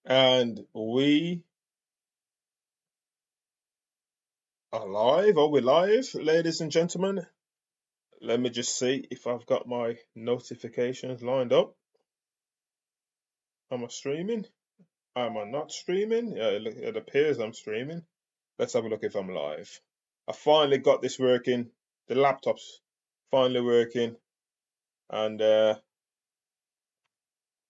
And we are live. Are we live, ladies and gentlemen? Let me just see if I've got my notifications lined up. Am I streaming? Am I not streaming? Yeah, it appears I'm streaming. Let's have a look if I'm live. I finally got this working. The laptop's finally working. And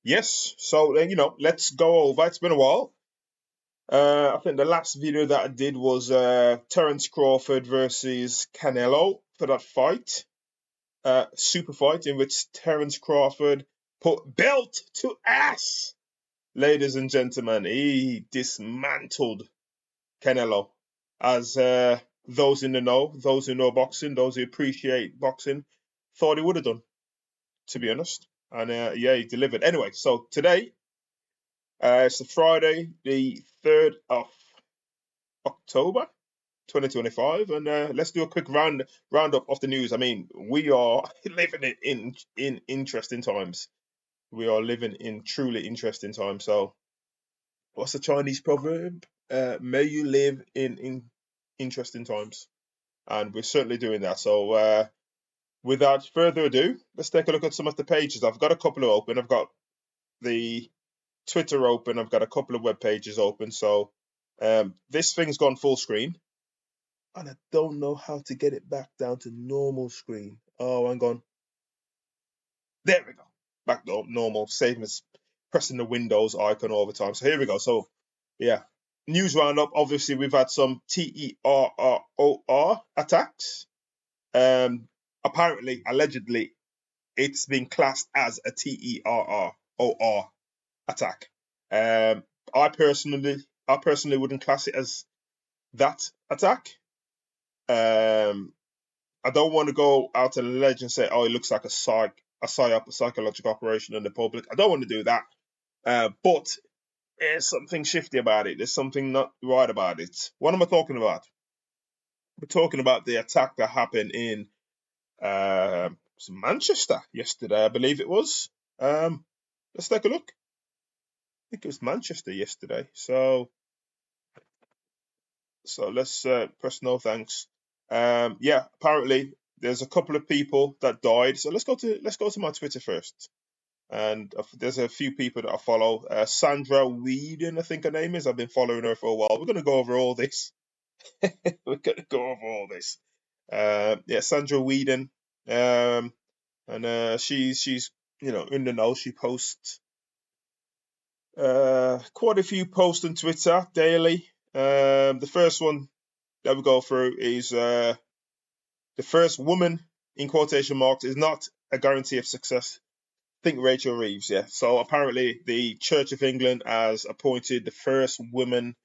yes, so let's go over. It's been a while. I think the last video that I did was Terence Crawford versus Canelo for that fight. Super fight in which Terence Crawford put belt to ass. Ladies and gentlemen, he dismantled Canelo. As those in the know, those who know boxing, those who appreciate boxing, thought he would have done, to be honest. And yeah, he delivered. Anyway, so today, it's the Friday, the 3rd of October, 2025, and let's do a quick roundup of the news. I mean, we are living in interesting times. We are living in truly interesting times. So, what's the Chinese proverb? May you live in interesting times, and we're certainly doing that. So, without further ado, let's take a look at some of the pages. I've got a couple of open. I've got the Twitter open. I've got a couple of web pages open. So, this thing's gone full screen. And I don't know how to get it back down to normal screen. Oh, hang on. There we go. Back to normal. Same as pressing the Windows icon all the time. So here we go. So, yeah. News roundup. Obviously, we've had some terror attacks. Apparently, allegedly, it's been classed as a terror attack. I personally wouldn't class it as that attack. I don't want to go out on a ledge and say, oh, it looks like a psychological operation in the public. I don't want to do that. But there's something shifty about it. There's something not right about it. What am I talking about? We're talking about the attack that happened in Manchester yesterday, I believe it was. Let's take a look. I think it was Manchester yesterday. So let's press no thanks. Yeah, apparently there's a couple of people that died. So let's go to my Twitter first. And there's a few people that I follow. Sandra Whedon, I think her name is. I've been following her for a while. We're going to go over all this. Yeah, Sandra Whedon. And she's in the know. She posts quite a few posts on Twitter daily. The first one that we go through is the first woman, in quotation marks, is not a guarantee of success. I think Rachel Reeves, yeah. So apparently the Church of England has appointed the first woman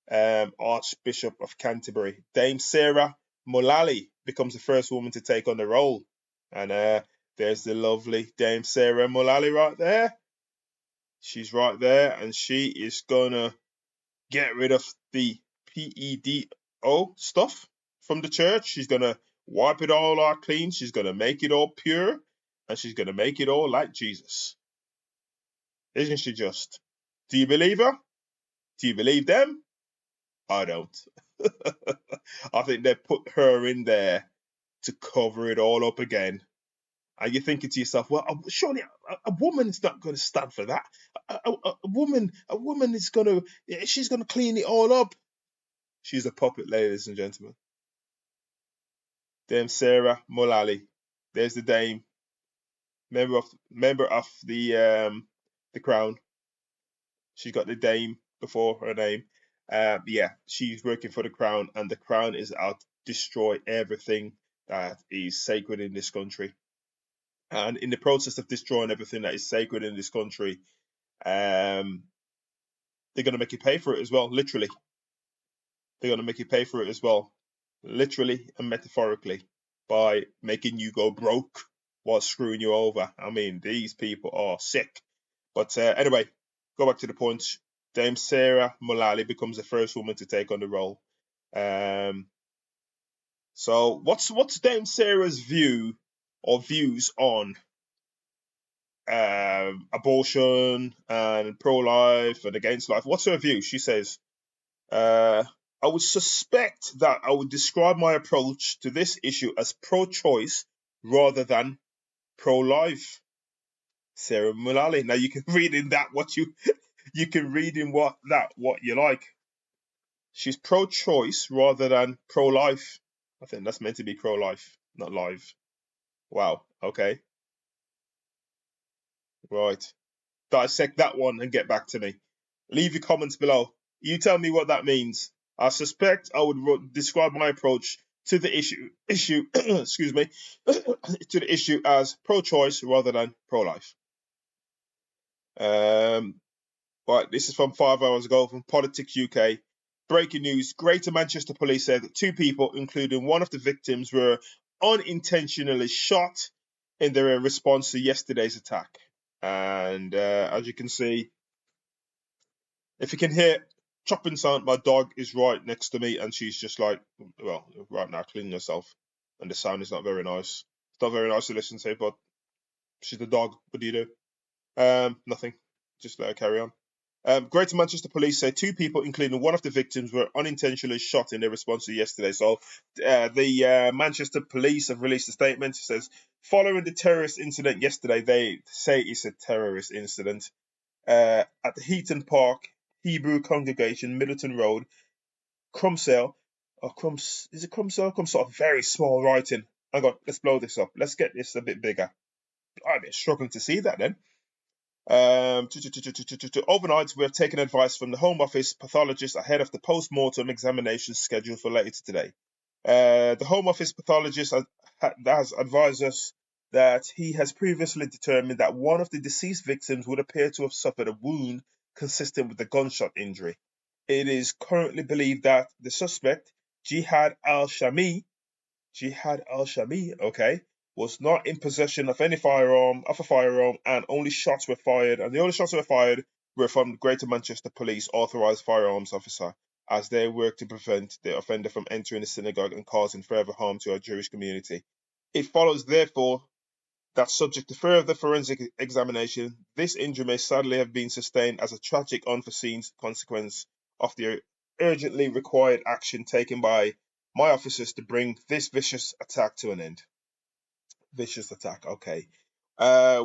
Archbishop of Canterbury. Dame Sarah Mullally becomes the first woman to take on the role. And there's the lovely Dame Sarah Mullally right there. She's right there, and she is going to get rid of the PEDO stuff from the church. She's going to wipe it all out clean. She's going to make it all pure, and she's going to make it all like Jesus. Isn't she just? Do you believe her? Do you believe them? I don't. I think they put her in there to cover it all up again. And you're thinking to yourself, well, surely a woman's not going to stand for that. A woman is going to, she's going to clean it all up. She's a puppet, ladies and gentlemen. Dame Sarah Mullally. There's the dame. Member of the Crown. She's got the dame before her name. Yeah, she's working for the Crown, and the Crown is out to destroy everything that is sacred in this country. And in the process of destroying everything that is sacred in this country, they're going to make you pay for it as well, literally. They're going to make you pay for it as well, literally and metaphorically, by making you go broke while screwing you over. I mean, these people are sick. But anyway, go back to the point. Dame Sarah Mullally becomes the first woman to take on the role. So what's Dame Sarah's views on abortion and pro-life and against life. What's her view? She says, I would suspect that I would describe my approach to this issue as pro-choice rather than pro-life. Sarah Mullally. Now you can read in that what you can read in what you like. She's pro-choice rather than pro-life. I think that's meant to be pro-life, not live. Wow. Okay. Right. Dissect that one and get back to me. Leave your comments below. You tell me what that means. I suspect I would describe my approach to the issue excuse me, to the issue as pro-choice rather than pro-life. Right, this is from 5 hours ago from Politics UK. Breaking news: Greater Manchester Police said that 2 people, including one of the victims, were unintentionally shot in their response to yesterday's attack. And as you can see, if you can hear chopping sound, my dog is right next to me and she's just like, well, right now cleaning herself. And the sound is not very nice. It's not very nice to listen to, but she's the dog. What do you do? Nothing. Just let her carry on. Greater Manchester Police say 2 people, including one of the victims, were unintentionally shot in their response to yesterday. So the Manchester Police have released a statement. It says, following the terrorist incident yesterday, they say it's a terrorist incident, at the Heaton Park Hebrew Congregation, Middleton Road, Crumsale. Is it Crumsale? Crumsale, very small writing. Hang on, let's blow this up. Let's get this a bit bigger. I'm struggling to see that then. Overnight, we have taken advice from the Home Office pathologist ahead of the post-mortem examination scheduled for later today. The Home Office pathologist has advised us that he has previously determined that one of the deceased victims would appear to have suffered a wound consistent with a gunshot injury. It is currently believed that the suspect, Jihad al-Shami, okay, was not in possession of a firearm, and only shots were fired, and the only shots that were fired were from the Greater Manchester Police authorised firearms officer, as they work to prevent the offender from entering the synagogue and causing further harm to our Jewish community. It follows, therefore, that subject to further forensic examination, this injury may sadly have been sustained as a tragic unforeseen consequence of the urgently required action taken by my officers to bring this vicious attack to an end. Vicious attack, okay.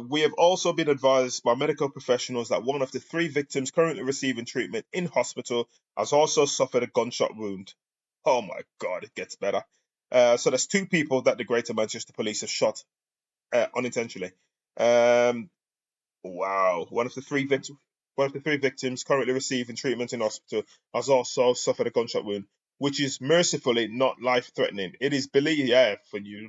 We have also been advised by medical professionals that one of the 3 victims currently receiving treatment in hospital has also suffered a gunshot wound. Oh my God, it gets better. So there's 2 people that the Greater Manchester Police have shot unintentionally. Wow, one of the 3 victims currently receiving treatment in hospital has also suffered a gunshot wound, which is mercifully not life-threatening. It is believed,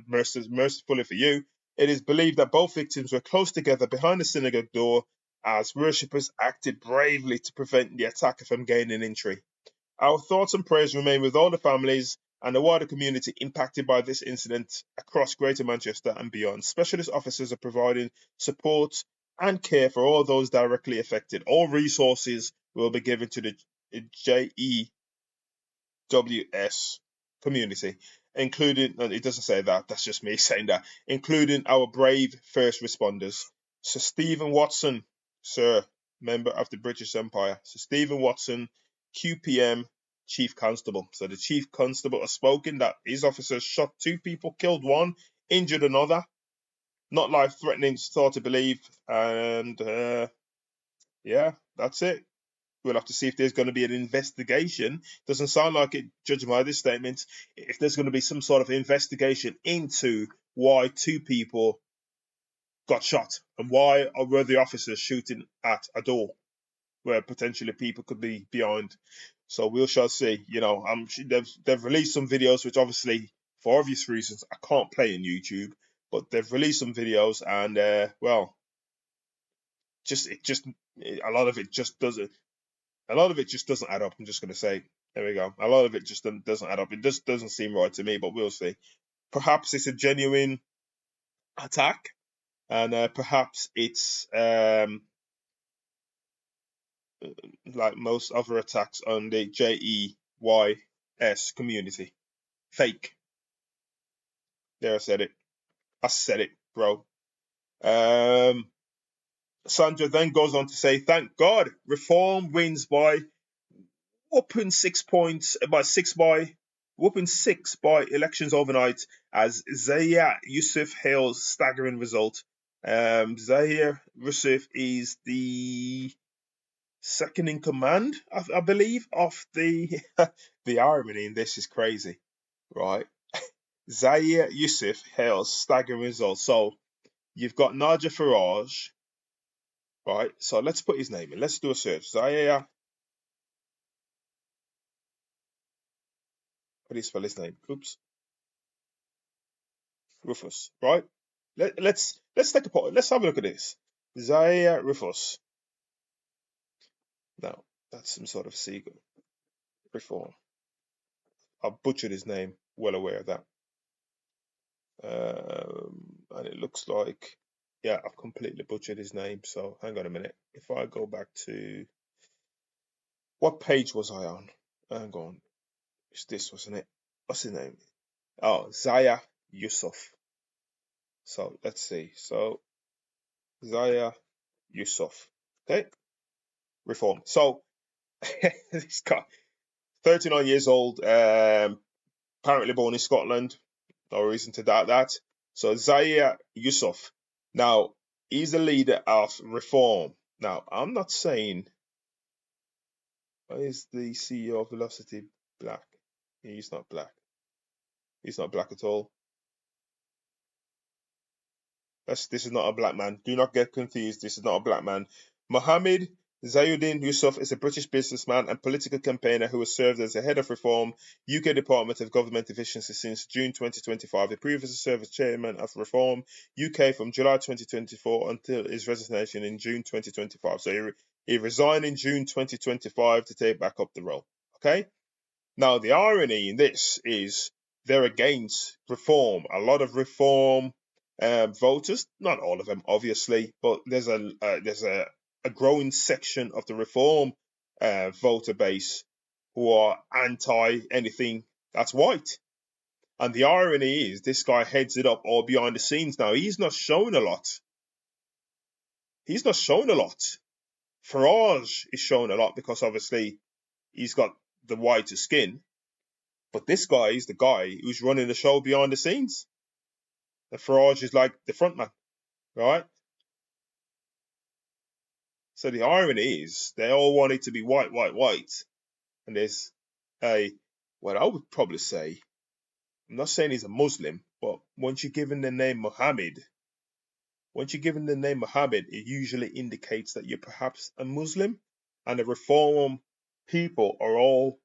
mercifully for you, it is believed that both victims were close together behind the synagogue door as worshippers acted bravely to prevent the attacker from gaining entry. Our thoughts and prayers remain with all the families and the wider community impacted by this incident across Greater Manchester and beyond. Specialist officers are providing support and care for all those directly affected. All resources will be given to the JEWS community, including, and it doesn't say that, that's just me saying that, including our brave first responders. Sir Stephen Watson, sir, member of the British Empire. Sir Stephen Watson, QPM Chief Constable. So the Chief Constable has spoken that his officers shot 2 people, killed 1, injured another. Not life-threatening, thought to believe. And yeah, that's it. We'll have to see if there's going to be an investigation. Doesn't sound like it, judging by this statement. If there's going to be some sort of investigation into why 2 people got shot and why were the officers shooting at a door where potentially people could be behind. So we shall see. You know, they've released some videos, which obviously, for obvious reasons, I can't play on YouTube. But they've released some videos, and well, a lot of it just doesn't add up. I'm just going to say, there we go. A lot of it just doesn't add up. It just doesn't seem right to me, but we'll see. Perhaps it's a genuine attack, and perhaps it's like most other attacks on the JEYS community. Fake. There, I said it. I said it, bro. Sandra then goes on to say, thank God, Reform wins by whooping 6 points, whooping 6 by elections overnight as Zahir Yusuf hails staggering result. Zahir Yusuf is the second in command, I believe, of the the irony in this is crazy, right? Zahir Yusuf hails staggering results. So you've got Naja Farage, right? So let's put his name in. Let's do a search. Zahir, how do you spell his name? Oops, Rufus, right? Let's take a pause. Let's have a look at this. Zahir Rufus. Now that's some sort of seagull. Reform. I've butchered his name. Well aware of that. And it looks like, yeah, I've completely butchered his name. So hang on a minute. If I go back to, what page was I on? Hang on. It's this, wasn't it? What's his name? Oh, Zahir Yusuf. So let's see. So Zahir Yusuf. Okay. Reform. So this guy, 39 years old, apparently born in Scotland. No reason to doubt that. So Zahir Yusuf. Now, he's the leader of Reform. Now, I'm not saying, why is the CEO of Velocity black? He's not black. He's not black at all. This is not a black man. Do not get confused. This is not a black man. Mohammed Zayuddin Yusuf is a British businessman and political campaigner who has served as the head of Reform, UK Department of Government Efficiency since June 2025. He previously served as chairman of Reform UK from July 2024 until his resignation in June 2025. So he resigned in June 2025 to take back up the role. Okay? Now, the irony in this is they're against Reform. A lot of Reform voters, not all of them, obviously, but there's a growing section of the Reform voter base who are anti anything that's white. And the irony is, this guy heads it up all behind the scenes now. He's not showing a lot. He's not showing a lot. Farage is showing a lot because obviously he's got the whiter skin. But this guy is the guy who's running the show behind the scenes. And Farage is like the front man, right? So the irony is they all want it to be white, white, white. And there's what I would probably say, I'm not saying he's a Muslim, but once you're given the name Muhammad, it usually indicates that you're perhaps a Muslim. And the Reform people are all,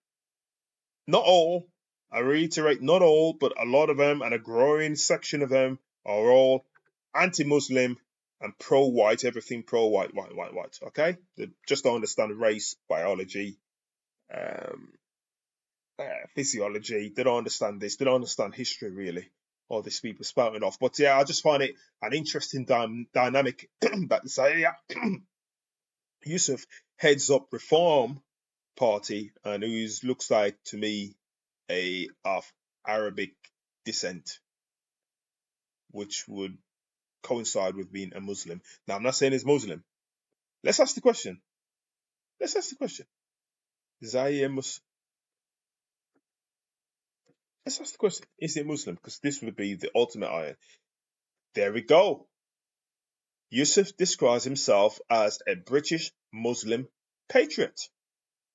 not all, I reiterate, not all, but a lot of them and a growing section of them are all anti-Muslim and pro-white, everything pro-white, white, white, white, okay? They just don't understand race, biology, physiology. They don't understand this. They don't understand history, really. All these people spouting off. But yeah, I just find it an interesting dynamic that Zahir Yusuf heads up Reform Party and who looks like to me of Arabic descent, which would coincide with being a Muslim. Now, I'm not saying he's Muslim. Let's ask the question. Zahir Let's ask the question. Is he Muslim? Because this would be the ultimate iron. There we go. Yusuf describes himself as a British Muslim patriot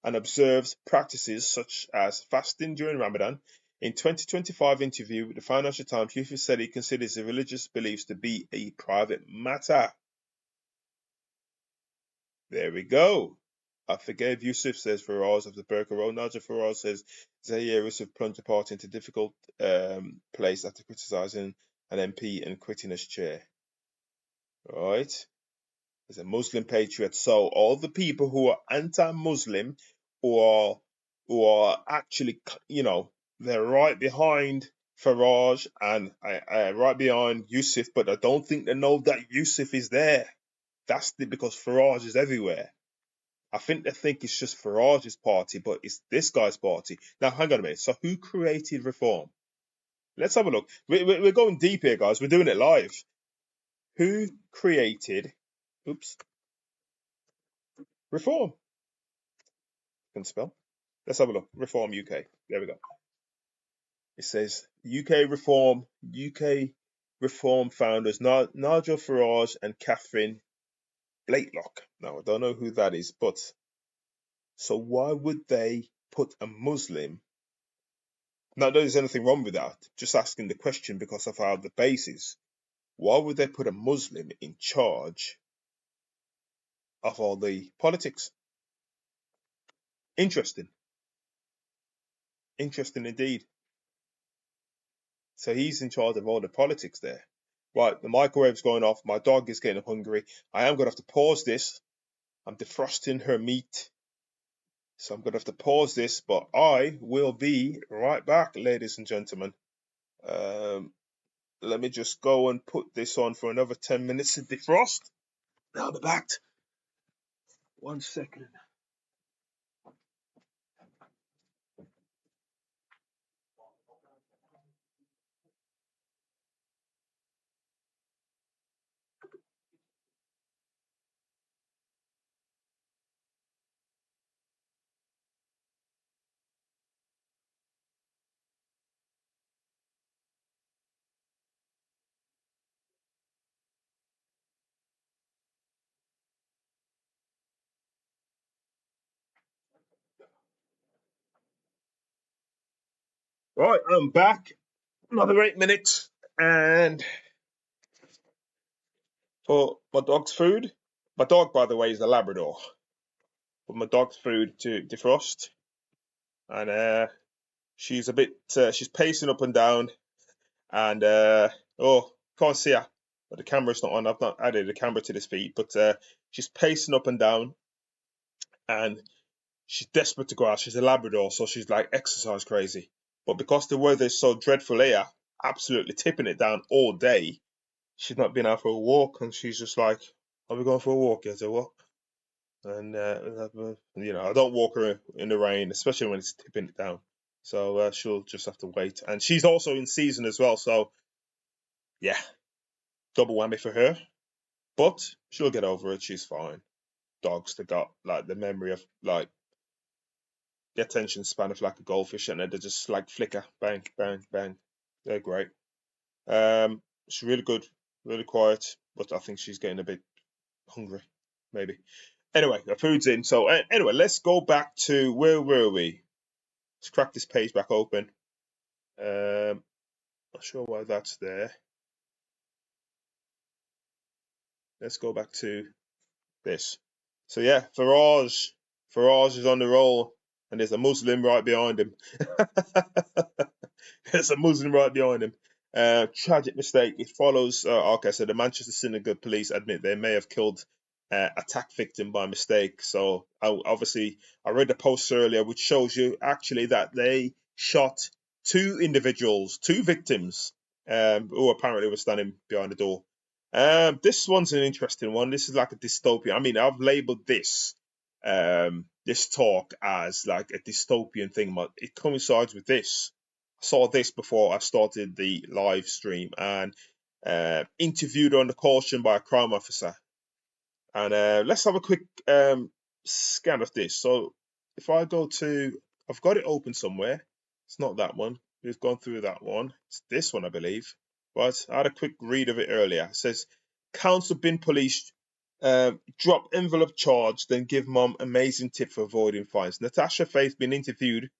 and observes practices such as fasting during Ramadan. In 2025 interview with the Financial Times, Yusuf said he considers his religious beliefs to be a private matter. There we go. I forgave Yusuf, says Faraz of the Burqa Road. Naja Faraz says Zahir Yusuf plunged the party into a difficult place after criticising an MP and quitting his chair. Right? As a Muslim patriot. So all the people who are anti-Muslim who are actually, they're right behind Farage and right behind Yusuf, but I don't think they know that Yusuf is there. That's because Farage is everywhere. I think they think it's just Farage's party, but it's this guy's party. Now, hang on a minute. So who created Reform? Let's have a look. We're going deep here, guys. We're doing it live. Who created... Oops. Reform. Can spell. Let's have a look. Reform UK. There we go. It says UK Reform founders Nigel Farage and Catherine Blakelock. Now I don't know who that is, but so why would they put a Muslim? Not that there's anything wrong with that. Just asking the question because of how the base is. Why would they put a Muslim in charge of all the politics? Interesting. Interesting indeed. So he's in charge of all the politics there. Right, the microwave's going off. My dog is getting hungry. I am going to have to pause this. I'm defrosting her meat. So I'm going to have to pause this, but I will be right back, ladies and gentlemen. Let me just go and put this on for another 10 minutes to defrost. Now the back. 1 second. Right, I'm back. Another 8 minutes. And for my dog's food. My dog, by the way, is a Labrador. For my dog's food to defrost. And she's a bit, she's pacing up and down. And, can't see her. But the camera's not on. I've not added a camera to this feed. But she's pacing up and down. And she's desperate to go out. She's a Labrador, so she's like exercise crazy. But because the weather is so dreadful here, absolutely tipping it down all day, she's not been out for a walk, and she's just like, "Are we going for a walk?" I said, "What?" And I don't walk her in the rain, especially when it's tipping it down. So she'll just have to wait. And she's also in season as well, so yeah, double whammy for her. But she'll get over it. She's fine. Dogs, they got like the memory of like the attention span of like a goldfish, and they just like flicker, bang, bang, bang. They're great. She's really good, really quiet, but I think she's getting a bit hungry, maybe. Anyway, the food's in. So anyway, let's go back to where were we? Let's crack this page back open. Not sure why that's there. Let's go back to this. So yeah, Farage is on the roll, and there's a Muslim right behind him. There's a Muslim right behind him. Tragic mistake. It follows. Okay, so the Manchester Synagogue police admit they may have killed attack victim by mistake. So obviously, I read the post earlier, which shows you actually that they shot two individuals, two victims, who apparently were standing behind the door. This one's an interesting one. This is like a dystopian. I mean, I've labeled this this talk as like a dystopian thing, but it coincides with this. I saw this before I started the live stream, and interviewed on the caution by a crime officer. And let's have a quick scan of this. So if I go to, I've got it open somewhere. It's not that one. We've gone through that one. It's this one, I believe. But I had a quick read of it earlier. It says, Council bin police drop envelope charge, then give mom amazing tip for avoiding fines. Natasha Faith been interviewed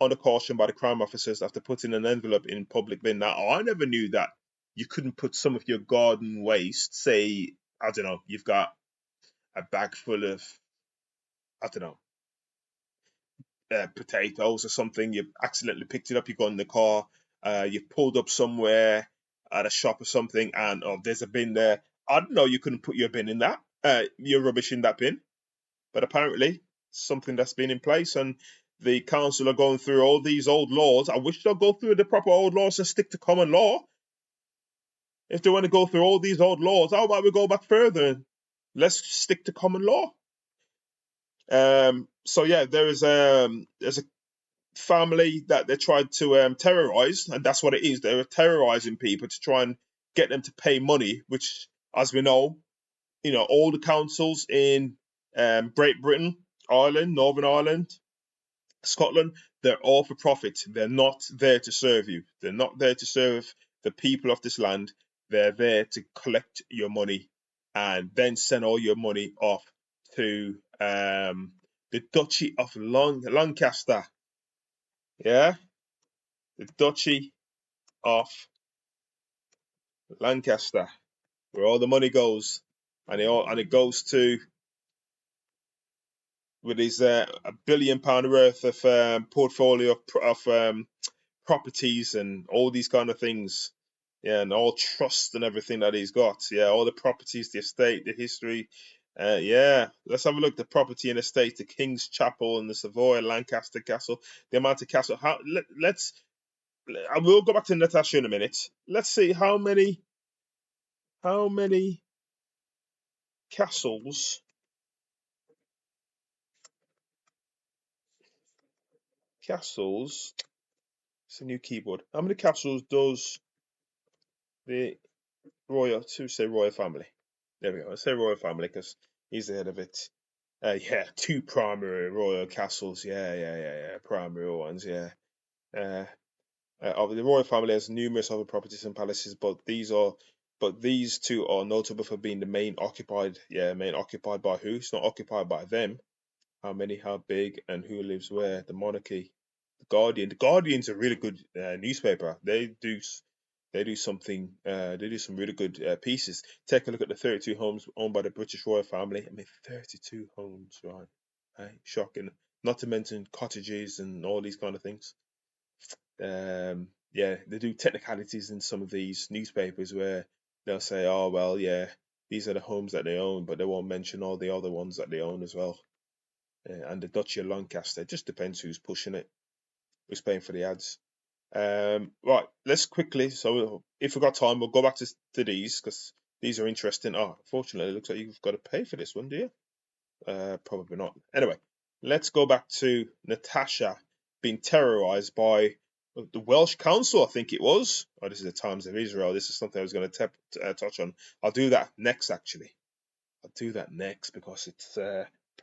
on the caution by the crime officers after putting an envelope in public bin. Now, I never knew that you couldn't put some of your garden waste, say, I don't know, you've got a bag full of, I don't know, potatoes or something. You accidentally picked it up, you got in the car, you pulled up somewhere at a shop or something, and there's a bin there. I don't know, you couldn't put your bin in that, your rubbish in that bin. But apparently, something that's been in place, and the council are going through all these old laws. I wish they'll go through the proper old laws and stick to common law. If they want to go through all these old laws, how about we go back further? Let's stick to common law. So yeah, there's a family that they tried to terrorize, and that's what it is. They were terrorizing people to try and get them to pay money, which, as we know, all the councils in Great Britain, Ireland, Northern Ireland, Scotland, they're all for profit. They're not there to serve you. They're not there to serve the people of this land. They're there to collect your money and then send all your money off to the Duchy of Lancaster. Yeah, the Duchy of Lancaster, where all the money goes, and it goes to with his £1 billion worth of portfolio of properties and all these kind of things. Yeah, and all trust and everything that he's got. Yeah, all the properties, the estate, the history. Yeah, let's have a look. The property and estate, the King's Chapel and the Savoy, Lancaster Castle, the amount of castle. Let's. I will go back to Natasha in a minute. Let's see how many castles. Castles. It's a new keyboard. How many castles does the royal family? There we go. Let's say royal family because he's the head of it. Yeah, 2 primary royal castles. Yeah. Primary ones. Yeah. The royal family has numerous other properties and palaces, but these 2 are notable for being the main occupied. Yeah, main occupied by who? It's not occupied by them. How many? How big? And who lives where? The monarchy. The Guardian. The Guardian's a really good newspaper. They do something. They do some really good pieces. Take a look at the 32 homes owned by the British royal family. I mean, 32 homes, right? Hey, shocking. Not to mention cottages and all these kind of things. Yeah, they do technicalities in some of these newspapers where they'll say, "Oh well, yeah, these are the homes that they own," but they won't mention all the other ones that they own as well. And the Duchy of Lancaster. It just depends who's pushing it, who's paying for the ads. Right, let's quickly. So if we've got time, we'll go back to these because these are interesting. Oh, fortunately, it looks like you've got to pay for this one, do you? Probably not. Anyway, let's go back to Natasha being terrorized by the Welsh Council, I think it was. Oh, this is the Times of Israel. This is something I was going to touch on. I'll do that next, actually. I'll do that next because it's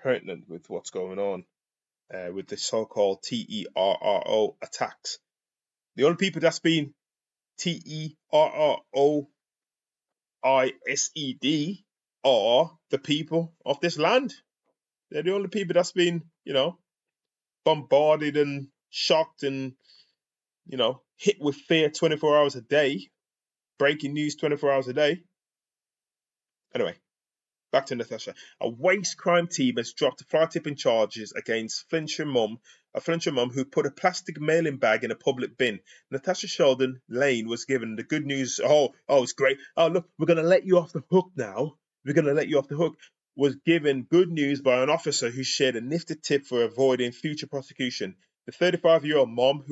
pertinent with what's going on with the so-called TERRO attacks. The only people that's been TERROISED are the people of this land. They're the only people that's been, bombarded and shocked and, hit with fear 24 hours a day, breaking news 24 hours a day. Anyway, back to Natasha. A waste crime team has dropped fly-tipping charges against a Flintshire mum who put a plastic mailing bag in a public bin. Natasha Sheldon Lane was given the good news. Oh, it's great. Oh, look, we're going to let you off the hook now. We're going to let you off the hook. Was given good news by an officer who shared a nifty tip for avoiding future prosecution. The 35-year-old mom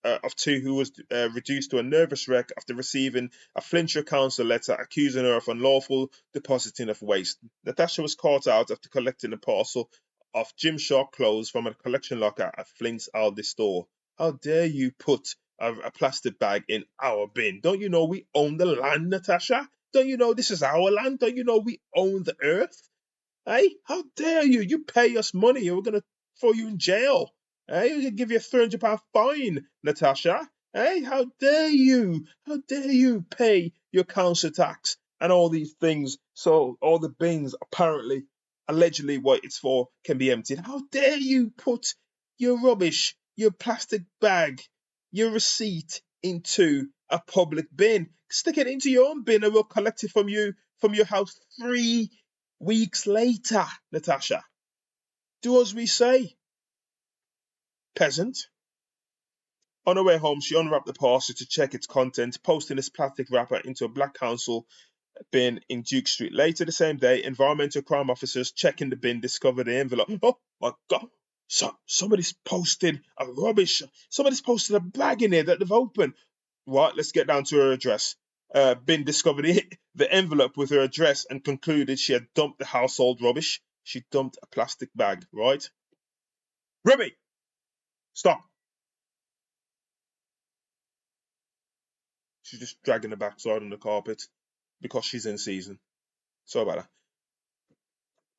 of 2 who was reduced to a nervous wreck after receiving a Flintshire council letter accusing her of unlawful depositing of waste. Natasha was caught out after collecting a parcel of Gymshark clothes from a collection locker at Flint's Aldi store. How dare you put a plastic bag in our bin? Don't you know we own the land, Natasha? Don't you know this is our land? Don't you know we own the earth? Hey, how dare you? You pay us money and we're going to throw you in jail. Hey, we're going to give you a £300 fine, Natasha. Hey, how dare you? How dare you pay your council tax and all these things so all the bins apparently, allegedly what it's for, can be emptied? How dare you put your rubbish, your plastic bag, your receipt into a public bin? Stick it into your own bin and we'll collect it from you from your house 3 weeks later, Natasha. Do as we say, peasant. On her way home, she unwrapped the parcel to check its contents, posting this plastic wrapper into a black council bin in Duke Street. Later the same day, environmental crime officers checking the bin discovered the envelope. Oh my God! Somebody's posted Somebody's posted a bag in here that they've opened. Right, let's get down to her address. Bin discovered the envelope with her address and concluded she had dumped the household rubbish. She dumped a plastic bag, right? Ruby, stop. She's just dragging her backside on the carpet because she's in season. Sorry about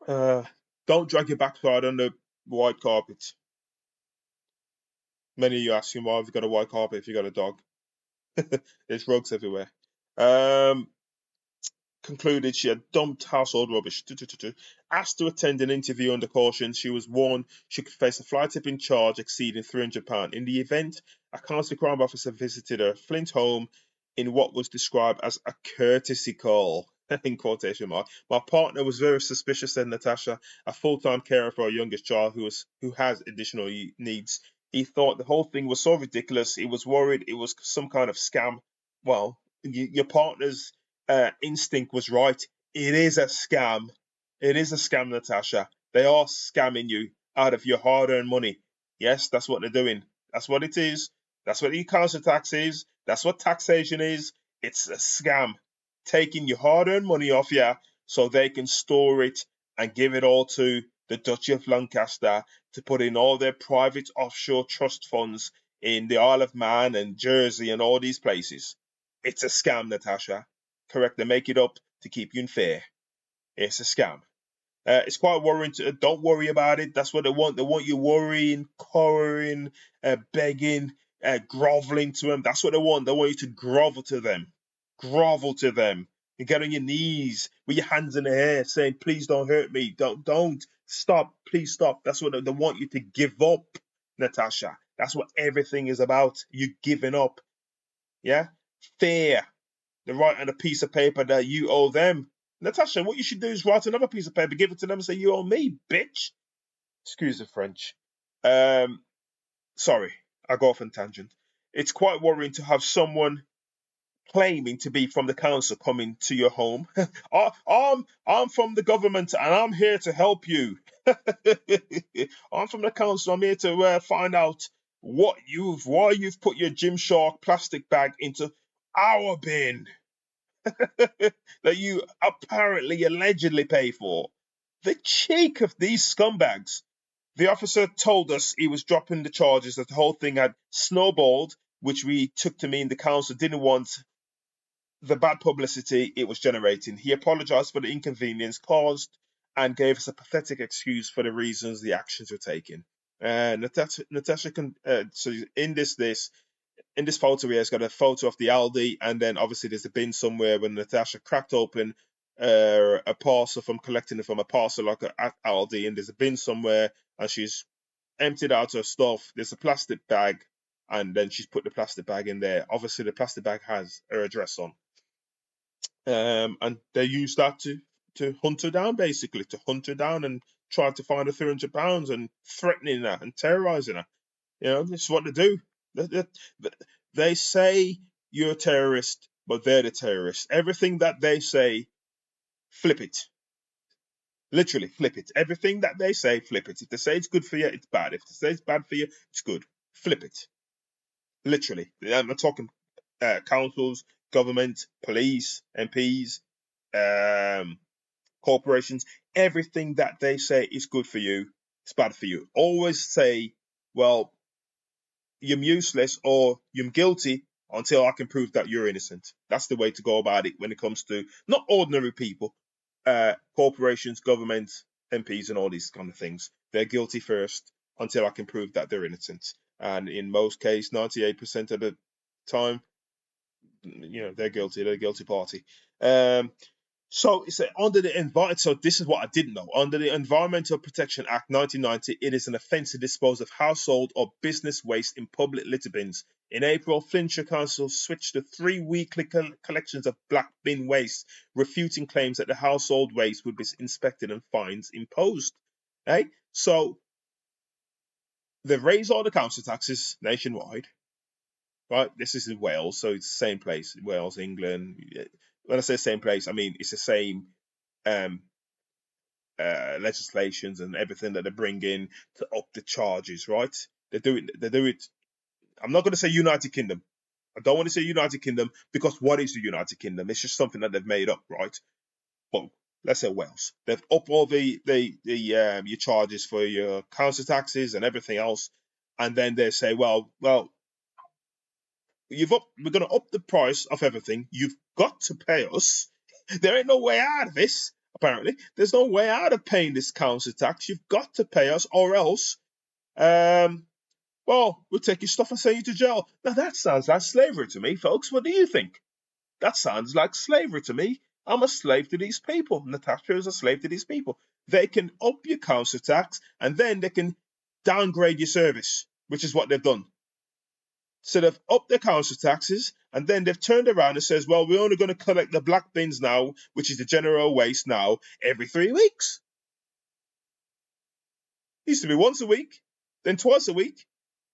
that. Don't drag your backside on the white carpet. Many of you asking why have you got a white carpet if you got a dog? There's rugs everywhere. Um, Concluded she had dumped household rubbish. Asked to attend an interview under caution, she was warned she could face a fly tipping charge exceeding £300. In the event, a county crime officer visited her Flint home in what was described as a courtesy call. In quotation mark. My partner was very suspicious, said Natasha, a full-time carer for our youngest child who has additional needs. He thought the whole thing was so ridiculous. He was worried it was some kind of scam. Well, your partner's instinct was right. It is a scam. It is a scam, Natasha. They are scamming you out of your hard-earned money. Yes, that's what they're doing. That's what it is. That's what e-council tax is. That's what taxation is. It's a scam. Taking your hard-earned money off you so they can store it and give it all to the Duchy of Lancaster to put in all their private offshore trust funds in the Isle of Man and Jersey and all these places. It's a scam, Natasha. Correct, they make it up to keep you in fear. It's a scam. It's quite worrying. Don't worry about it. That's what they want. They want you worrying, cowering, begging, groveling to them. That's what they want. They want you to grovel to them. Grovel to them. And get on your knees with your hands in the air saying, please don't hurt me. Don't. Stop. Please stop. That's what they want you to give up, Natasha. That's what everything is about. You giving up. Yeah? Fear. They write on a piece of paper that you owe them. Natasha, what you should do is write another piece of paper, give it to them and say, you owe me, bitch. Excuse the French. Sorry, I go off on tangent. It's quite worrying to have someone claiming to be from the council coming to your home. I'm from the government and I'm here to help you. I'm from the council. I'm here to find out why you've put your Gymshark plastic bag into our bin that you apparently allegedly pay for. The cheek of these scumbags. The officer told us he was dropping the charges, that the whole thing had snowballed, which we took to mean the council didn't want the bad publicity it was generating. He apologised for the inconvenience caused and gave us a pathetic excuse for the reasons the actions were taken. Natasha so in this photo here, it's got a photo of the Aldi, and then obviously there's a bin somewhere when Natasha cracked open a parcel from collecting it from a parcel locker at Aldi, and there's a bin somewhere, and she's emptied out her stuff. There's a plastic bag, and then she's put the plastic bag in there. Obviously, the plastic bag has her address on, and they use that to hunt her down, basically, to hunt her down and try to find her £300 and threatening her and terrorizing her. You know, this is what they do. They say you're a terrorist, but they're the terrorists. Everything that they say, flip it. Literally, flip it. Everything that they say, flip it. If they say it's good for you, it's bad. If they say it's bad for you, it's good. Flip it. Literally. I'm not talking councils, government, police, MPs, corporations. Everything that they say is good for you, it's bad for you. Always say, well, you're useless or you're guilty until I can prove that you're innocent. That's the way to go about it when it comes to not ordinary people, corporations, governments, MPs, and all these kind of things. They're guilty first until I can prove that they're innocent. And in most cases, 98% of the time, they're guilty. They're the guilty party. So it's so this is what I didn't know. Under the Environmental Protection Act 1990, it is an offence to dispose of household or business waste in public litter bins. In April, Flintshire Council switched to 3 weekly collections of black bin waste, refuting claims that the household waste would be inspected and fines imposed. Okay? So they've raised all the council taxes nationwide. Right? This is in Wales, so it's the same place. Wales, England. When I say same place, I mean it's the same legislations and everything that they bring in to up the charges, right? They do it. I'm not going to say United Kingdom. I don't want to say United Kingdom because what is the United Kingdom? It's just something that they've made up, right? But let's say Wales. They've upped all your charges for your council taxes and everything else, and then they say, well, we're going to up the price of everything. You've got to pay us. There ain't no way out of this. apparently. There's no way out of paying this council tax. You've got to pay us, or else, well, we'll take your stuff and send you to jail. Now, that sounds like slavery to me, folks. What do you think? That sounds like slavery to me. I'm a slave to these people. And the taxpayers are a slave to these people. They can up your council tax, and then they can downgrade your service, which is what they've done. So they've upped their council taxes, and then they've turned around and says, well, we're only going to collect the black bins now, which is the general waste now, every 3 weeks. It used to be once a week, then twice a week.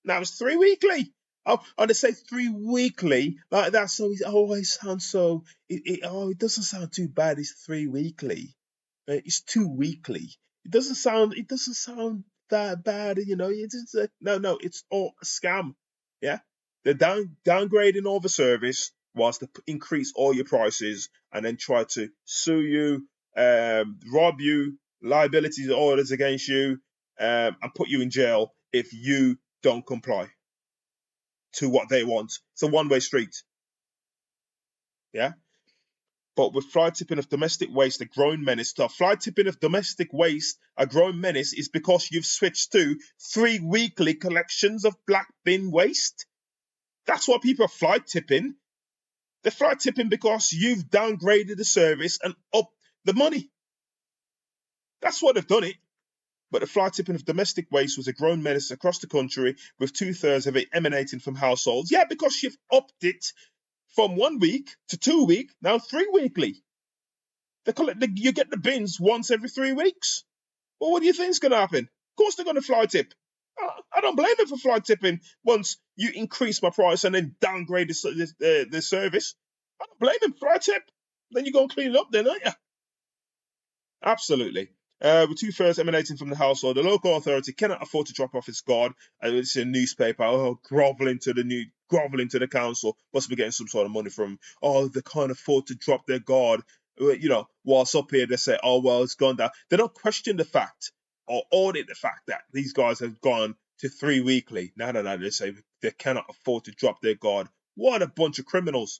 Now it's 3 weekly. Oh, they say 3 weekly like that, so it always sounds so. It doesn't sound too bad. It's 3 weekly. It's 2 weekly. It doesn't sound. It doesn't sound that bad. It's just, no. It's all a scam. Yeah, they're downgrading all the service whilst they increase all your prices and then try to sue you, rob you, liability orders against you, and put you in jail if you don't comply to what they want. It's a one-way street. Yeah? But with fly tipping of domestic waste, a growing menace. The fly tipping of domestic waste, a growing menace, is because you've switched to 3 weekly collections of black bin waste. That's why people are fly tipping. They're fly tipping because you've downgraded the service and upped the money. That's why they've done it. But the fly tipping of domestic waste was a growing menace across the country, with 2/3 of it emanating from households. Yeah, because you've upped it from 1 week to 2 week, now 3 weekly. You get the bins once every 3 weeks. Well, what do you think's going to happen? Of course they're going to fly tip. I don't blame them for fly tipping once you increase my price and then downgrade the service. I don't blame them. Fly tip. Then you go and clean it up then, aren't you? Absolutely. With 2/3 emanating from the household, the local authority cannot afford to drop off its guard. And it's a newspaper, groveling to the council. Must be getting some sort of money from. Oh, they can't afford to drop their guard. Whilst up here they say, oh well, it's gone down. They don't question the fact or audit the fact that these guys have gone to 3 weekly. No. They say they cannot afford to drop their guard. What a bunch of criminals.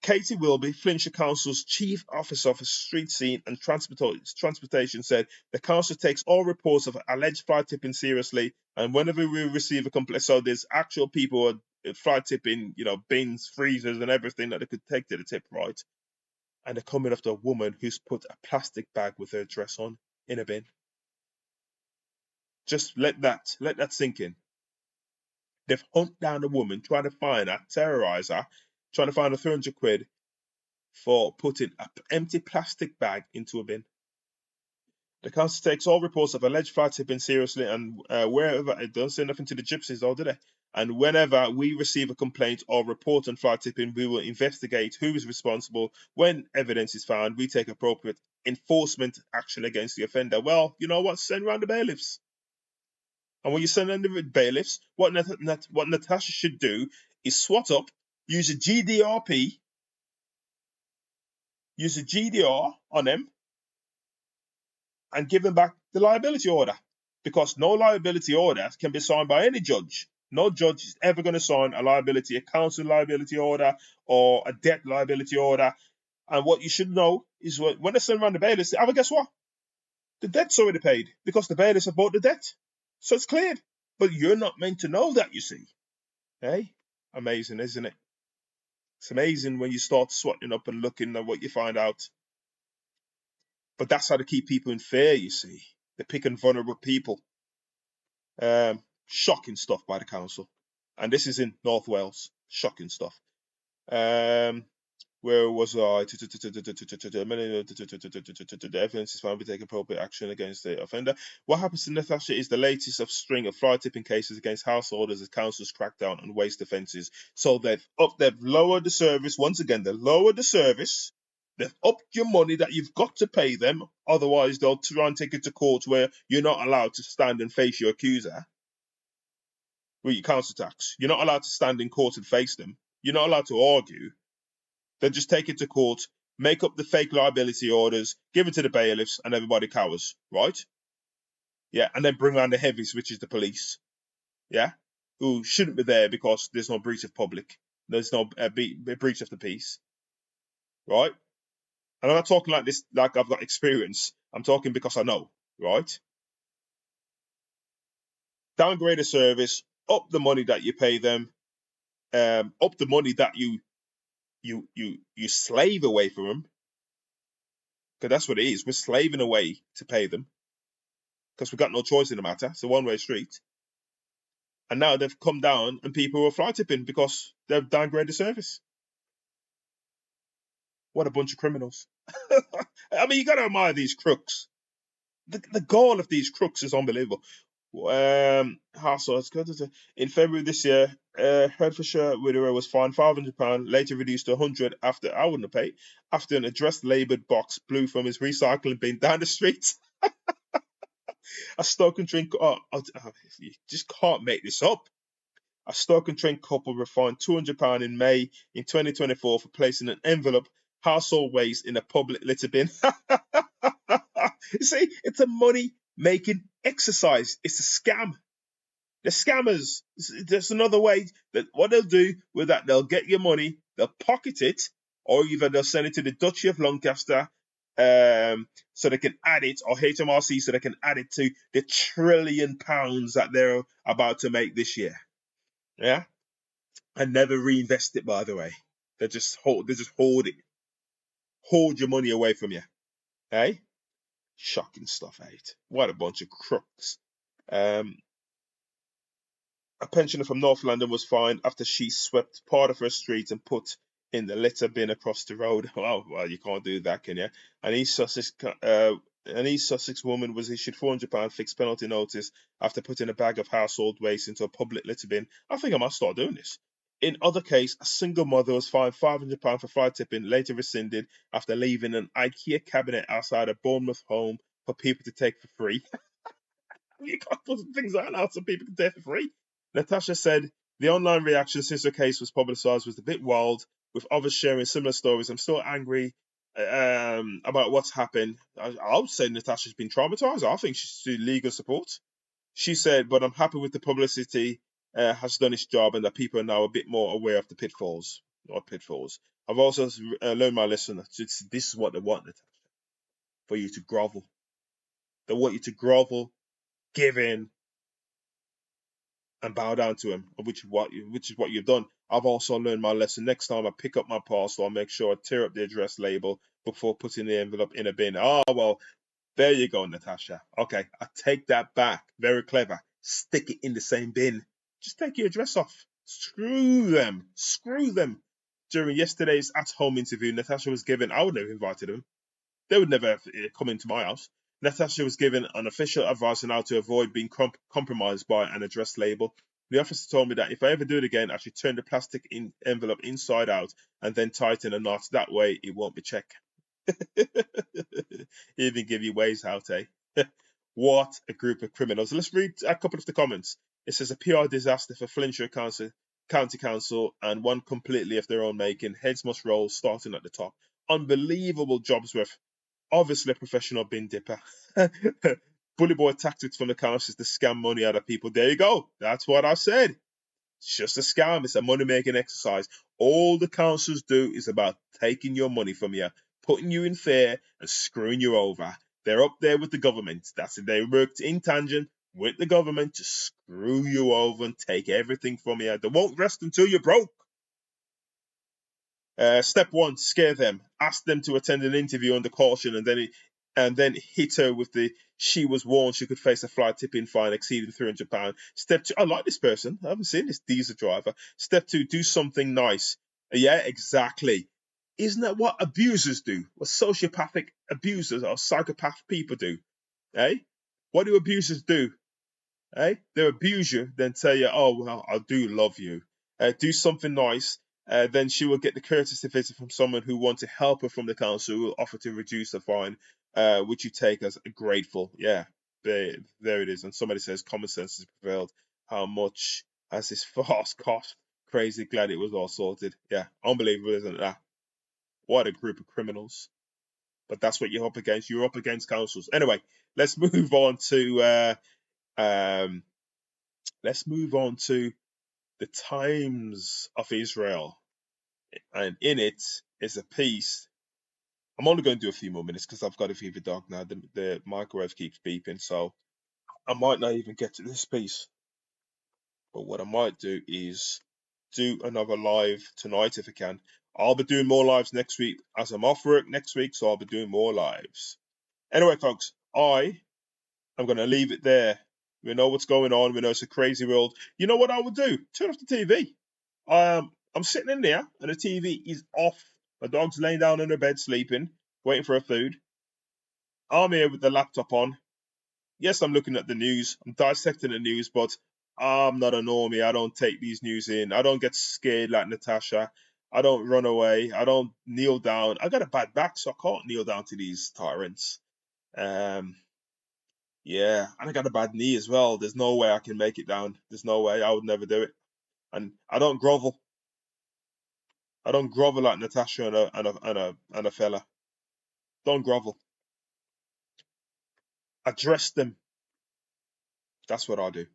Katie Wilby, Flintshire Council's Chief Officer for Street Scene and Transportation, said the council takes all reports of alleged fly tipping seriously, and whenever we receive a complaint, so there's actual people fly tipping, bins, freezers, and everything that they could take to the tip, right? And they're coming after a woman who's put a plastic bag with her dress on in a bin. Just let that sink in. They've hunted down a woman, trying to find her, terrorise her, trying to find her 300 quid for putting an empty plastic bag into a bin. The council takes all reports of alleged fly tipping seriously, and wherever it don't say nothing to the gypsies, though, do they? And whenever we receive a complaint or report on fly tipping, we will investigate who is responsible. When evidence is found, we take appropriate enforcement action against the offender. Well, you know what? Send round the bailiffs. And when you send in the bailiffs, what Natasha should do is swat up, use a GDRP, use a GDR on them, and give them back the liability order. Because no liability order can be signed by any judge. No judge is ever going to sign a council liability order or a debt liability order. And what you should know is when they send around the bailiffs, guess what? The debt's already paid because the bailiffs have bought the debt. So it's cleared. But you're not meant to know that, you see. Hey? Amazing, isn't it? It's amazing when you start swatting up and looking at what you find out. But that's how to keep people in fear, you see. They're picking vulnerable people. Shocking stuff by the council. And this is in North Wales. Shocking stuff. Where was I? The evidence is found to take appropriate action against the offender. What happens to Natasha is the latest of string of fly tipping cases against householders as councils crack down on waste offences. So they've lowered the service. Once again, they've lowered the service. They've upped your money that you've got to pay them. Otherwise, they'll try and take it to court where you're not allowed to stand and face your accuser with your council tax. You're not allowed to stand in court and face them. You're not allowed to argue. They just take it to court, make up the fake liability orders, give it to the bailiffs, and everybody cowers, right? Yeah, and then bring around the heavies, which is the police, yeah, who shouldn't be there because there's no breach of public, there's no breach of the peace, right? And I'm not talking like this, like I've got experience. I'm talking because I know, right? Downgrade a service, up the money that you pay them, up the money that you slave away from them, because that's what it is. We're slaving away to pay them because we've got no choice in the matter. It's a one-way street. And now they've come down and people are fly tipping because they've downgraded the service. What a bunch of criminals. I mean, you got to admire these crooks. The goal of these crooks is unbelievable. Households in February this year, Hertfordshire widower was fined £500, later reduced to £100 after I wouldn't have paid after an address labelled box blew from his recycling bin down the street. A Stoke-on-Trent, you just can't make this up. A Stoke-on-Trent couple were fined £200 in May in 2024 for placing an envelope household waste in a public litter bin. You see, it's a money-making exercise. It's a scam. The scammers. There's another way that what they'll do with that, they'll get your money, they'll pocket it, or either they'll send it to the Duchy of Lancaster so they can add it, or HMRC so they can add it to the £1 trillion that they're about to make this year. Yeah? And never reinvest it, by the way. They just hold it. Hold your money away from you. Hey? Shocking stuff, eh? What a bunch of crooks. A pensioner from North London was fined after she swept part of her street and put in the litter bin across the road. Oh, well, you can't do that, can you? An East Sussex woman was issued £400 fixed penalty notice after putting a bag of household waste into a public litter bin. I think I must start doing this. In other case, a single mother was fined £500 for fly tipping, later rescinded after leaving an IKEA cabinet outside a Bournemouth home for people to take for free. You can't put things out now so people can take for free. Natasha said the online reaction since her case was publicised was a bit wild, with others sharing similar stories. I'm still angry about what's happened. I would say Natasha's been traumatised. I think she should legal support. She said, but I'm happy with the publicity has done its job and that people are now a bit more aware of the pitfalls. Not pitfalls. I've also learned my lesson. This is what they want, Natasha, for you to grovel. They want you to grovel, give in, and bow down to him, which is what you've done. I've also learned my lesson. Next time I pick up my parcel, I'll make sure I tear up the address label before putting the envelope in a bin. Oh, well, there you go, Natasha. Okay, I take that back. Very clever. Stick it in the same bin. Just take your address off. Screw them. Screw them. During yesterday's at-home interview, Natasha was given, I would never have invited them. They would never come into my house. Natasha was given an official advice on how to avoid being compromised by an address label. The officer told me that if I ever do it again, I should turn the plastic envelope inside out and then tighten a knot. That way, it won't be checked. Even give you ways out, eh? What a group of criminals. Let's read a couple of the comments. It says a PR disaster for Flintshire County Council and one completely of their own making. Heads must roll, starting at the top. Unbelievable jobs worth. Obviously a professional bin dipper. Bully boy tactics from the council is to scam money out of people. There you go. That's what I said. It's just a scam. It's a money-making exercise. All the councils do is about taking your money from you, putting you in fear, and screwing you over. They're up there with the government. That's it. They worked in tangent with the government to screw you over and take everything from you. They won't rest until you're broke. Step one, scare them. Ask them to attend an interview under caution, and then hit her with the she was warned she could face a fly tipping fine exceeding £300. Step two, I like this person. I haven't seen this diesel driver. Step two, do something nice. Yeah, exactly. Isn't that what abusers do? What sociopathic abusers or psychopath people do? Eh? What do abusers do? Eh? They abuse you, then tell you, oh, well, I do love you. Do something nice. Then she will get the courtesy visit from someone who wants to help her from the council, who will offer to reduce the fine, which you take as grateful. Yeah, there it is. And somebody says common sense has prevailed. How much has this farce cost? Crazy, glad it was all sorted. Yeah, unbelievable, isn't that? What a group of criminals. But that's what you're up against. You're up against councils. Anyway, let's move on to the Times of Israel, and in it is a piece I'm only going to do a few more minutes because I've got to feed the dog now. The microwave keeps beeping, so I might not even get to this piece. But what I might do is do another live tonight if I can. I'll be doing more lives next week as I'm off work next week, so I'll be doing more lives. Anyway, folks, I'm going to leave it there. We know what's going on. We know it's a crazy world. You know what I would do? Turn off the TV. I'm sitting in there and the TV is off. My dog's laying down in her bed sleeping, waiting for her food. I'm here with the laptop on. Yes, I'm looking at the news. I'm dissecting the news, but I'm not a normie. I don't take these news in. I don't get scared like Natasha. I don't run away. I don't kneel down. I got a bad back, so I can't kneel down to these tyrants. Yeah, and I got a bad knee as well. There's no way I can make it down. There's no way. I would never do it. And I don't grovel. I don't grovel like Natasha and a fella. Don't grovel. Address them. That's what I do.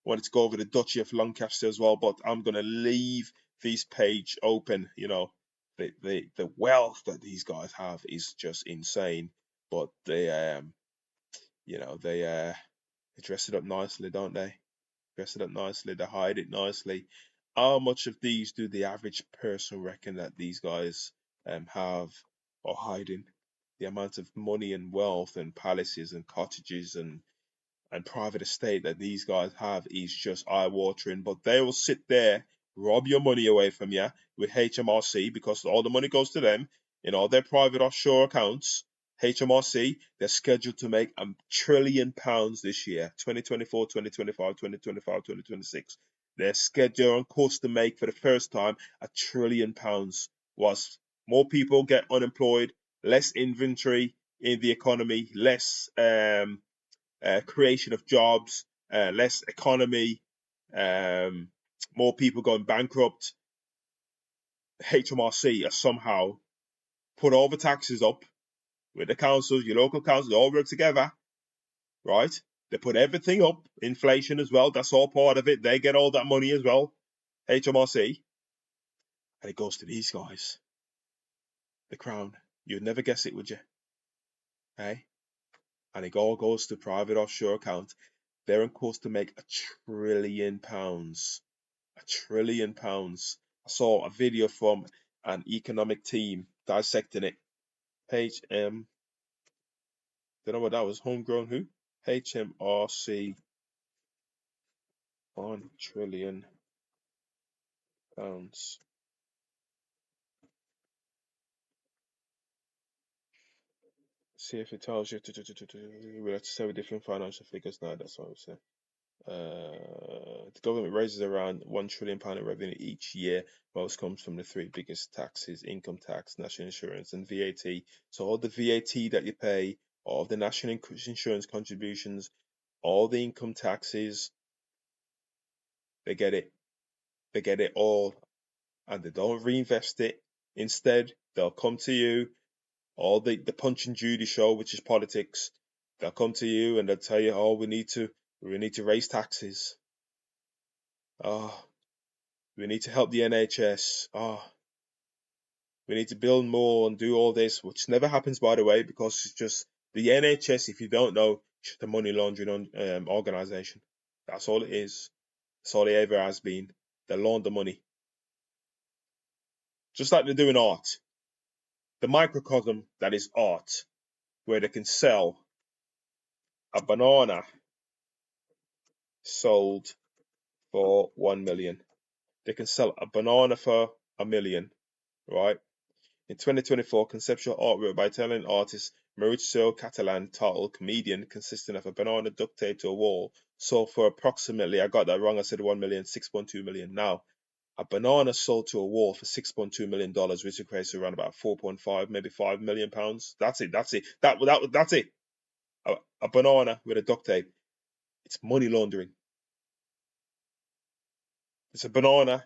Wanted to go over the Duchy of Lancaster as well, but I'm gonna leave this page open. You know, the wealth that these guys have is just insane. But they they dress it up nicely, don't they? Dress it up nicely. They hide it nicely. How much of these do the average person reckon that these guys have or hiding? The amount of money and wealth and palaces and cottages and private estate that these guys have is just eye-watering. But they will sit there, rob your money away from you with HMRC because all the money goes to them in all their private offshore accounts. HMRC, they're scheduled to make £1 trillion this year, 2024, 2025, 2025, 2026. They're scheduled on course to make for the first time £1 trillion. Was more people get unemployed, less inventory in the economy, less creation of jobs, less economy, more people going bankrupt. HMRC has somehow put all the taxes up with the councils, your local councils, they all work together, right? They put everything up, inflation as well, that's all part of it. They get all that money as well, HMRC. And it goes to these guys. The Crown. You'd never guess it, would you? Hey? And it all goes to private offshore account. They're on course to make £1 trillion. £1 trillion. I saw a video from an economic team dissecting it. Don't know what that was. Homegrown who? HMRC £1 trillion. See if it tells you. We'll have to say with different financial figures now. That's what I would say. The government raises around £1 trillion in revenue each year. Most comes from the three biggest taxes: income tax, national insurance, and VAT. So all the VAT that you pay, all the national insurance contributions, all the income taxes, they get it. They get it all, and they don't reinvest it. Instead, they'll come to you, all the Punch and Judy show, which is politics. They'll come to you and they'll tell you, oh, we need to raise taxes. Oh, we need to help the NHS. Oh, we need to build more and do all this, which never happens, by the way, because it's just the NHS, if you don't know, it's just a money laundering organisation. That's all it is. That's all it ever has been. They launder money. Just like they do in art. The microcosm that is art, where they can sell a banana sold for 1 million. They can sell a banana for $1 million, right? In 2024, conceptual artwork by Italian artist Maurizio Catalan, titled Comedian, consisting of a banana duct taped to a wall, sold for approximately, I got that wrong, I said 1 million, 6.2 million. Now, a banana sold to a wall for $6.2 million, which equates to around about 4.5, maybe £5 million. That's it. That's it. A banana with a duct tape. It's money laundering. It's a banana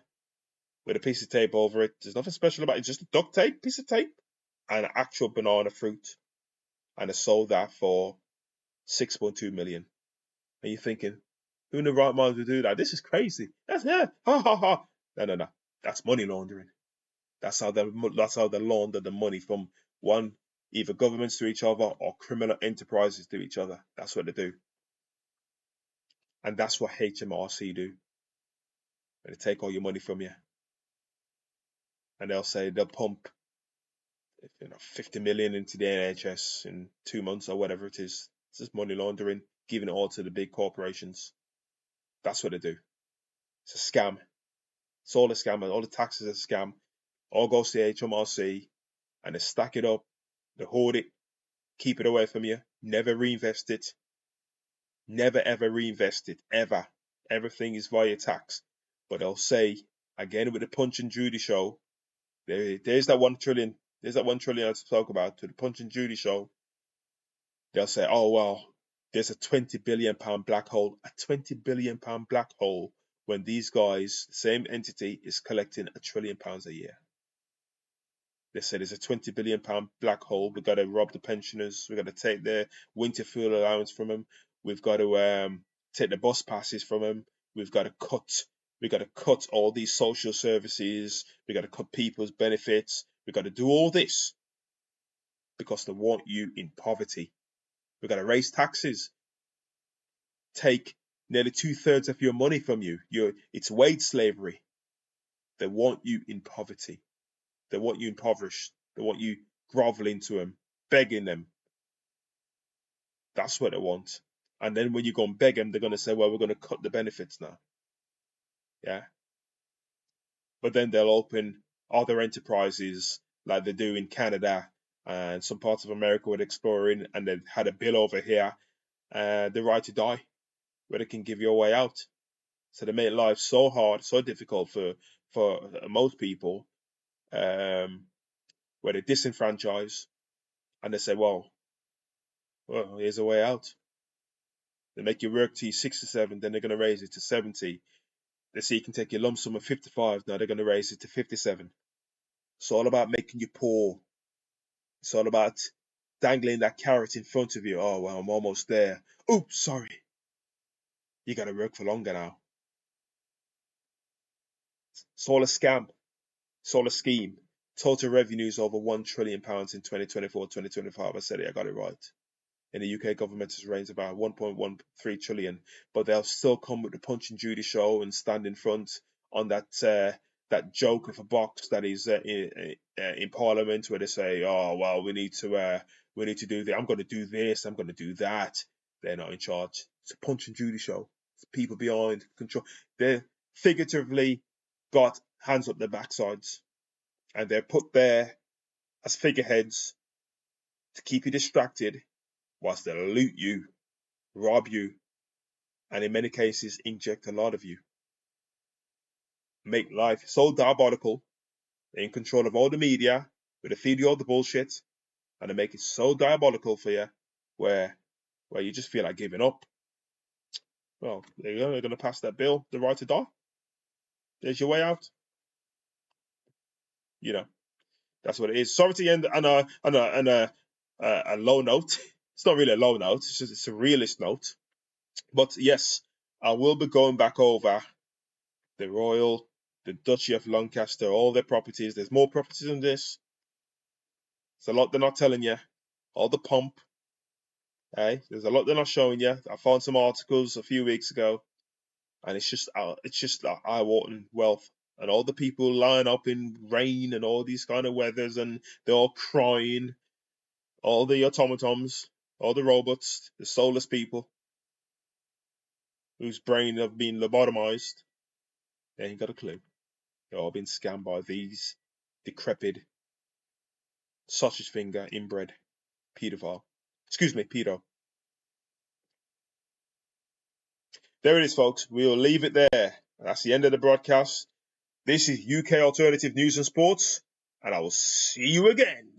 with a piece of tape over it. There's nothing special about it. It's just a duct tape, piece of tape, and an actual banana fruit. And they sold that for 6.2 million. And you're thinking, who in the right mind would do that? This is crazy. That's ha ha ha. No. That's money laundering. That's how they launder the money from One, either governments to each other or criminal enterprises to each other. That's what they do. And that's what HMRC do. They take all your money from you. And they'll say they'll pump 50 million into the NHS in 2 months or whatever it is. It's just money laundering, giving it all to the big corporations. That's what they do. It's a scam. It's all a scam. All the taxes are a scam. All goes to the HMRC, and they stack it up. They hoard it, keep it away from you, never reinvest it. Never ever reinvest it, ever. Everything is via tax. But they'll say, again with the Punch and Judy show, there's that 1 trillion. There's that 1 trillion I spoke about to the Punch and Judy show. They'll say, oh, well, there's a £20 billion black hole. A £20 billion black hole when these guys, the same entity, is collecting £1 trillion a year. They said there's a £20 billion black hole. We've got to rob the pensioners. We've got to take their winter fuel allowance from them. We've got to take the bus passes from them. We've got to cut all these social services. We've got to cut people's benefits. We've got to do all this because they want you in poverty. We've got to raise taxes, take nearly 2/3 of your money from you. It's wage slavery. They want you in poverty. They want you impoverished. They want you groveling to them, begging them. That's what they want. And then when you go and beg them, they're going to say, well, we're going to cut the benefits now. Yeah. But then they'll open other enterprises like they do in Canada and some parts of America with exploring, and they've had a bill over here, the right to die, where they can give you a way out. So they make life so hard, so difficult for most people, where they disenfranchise, and they say, well, here's a way out. They make you work till you're 67, then they're going to raise it to 70. They say you can take your lump sum of 55, now they're going to raise it to 57. It's all about making you poor. It's all about dangling that carrot in front of you. Oh, well, I'm almost there. Oops, sorry. You got to work for longer now. It's all a scam. It's all a scheme. Total revenues over £1 trillion in 2024, 2025. I said it, I got it right. In the UK, government has raised about 1.13 trillion, but they'll still come with the Punch and Judy show and stand in front on that joke of a box that is in Parliament, where they say, "Oh, well, we need to do this. I'm going to do this. I'm going to do that." They're not in charge. It's a Punch and Judy show. It's people behind control. They're figuratively got hands up their backsides, and they're put there as figureheads to keep you distracted, whilst they loot you, rob you, and in many cases inject a lot of you. Make life so diabolical. They're in control of all the media, where they feed you all the bullshit, and they make it so diabolical for you, where you just feel like giving up. Well, there you go. They're going to pass that bill, the right to die. There's your way out. You know, that's what it is. Sorry to end on a low note. It's not really a low note. It's a realist note. But yes, I will be going back over the Duchy of Lancaster, all their properties. There's more properties than this. It's a lot they're not telling you. All the pomp. Hey, there's a lot they're not showing you. I found some articles a few weeks ago, and it's just eye-watering wealth. And all the people line up in rain and all these kind of weathers, and they're all crying. All the automatons, all the robots, the soulless people, whose brain have been lobotomized. They ain't got a clue. They're all been scammed by these decrepit, sausage finger, inbred pedophile. Excuse me, pedo. There it is, folks. We'll leave it there. That's the end of the broadcast. This is UK Alternative News and Sports, and I will see you again.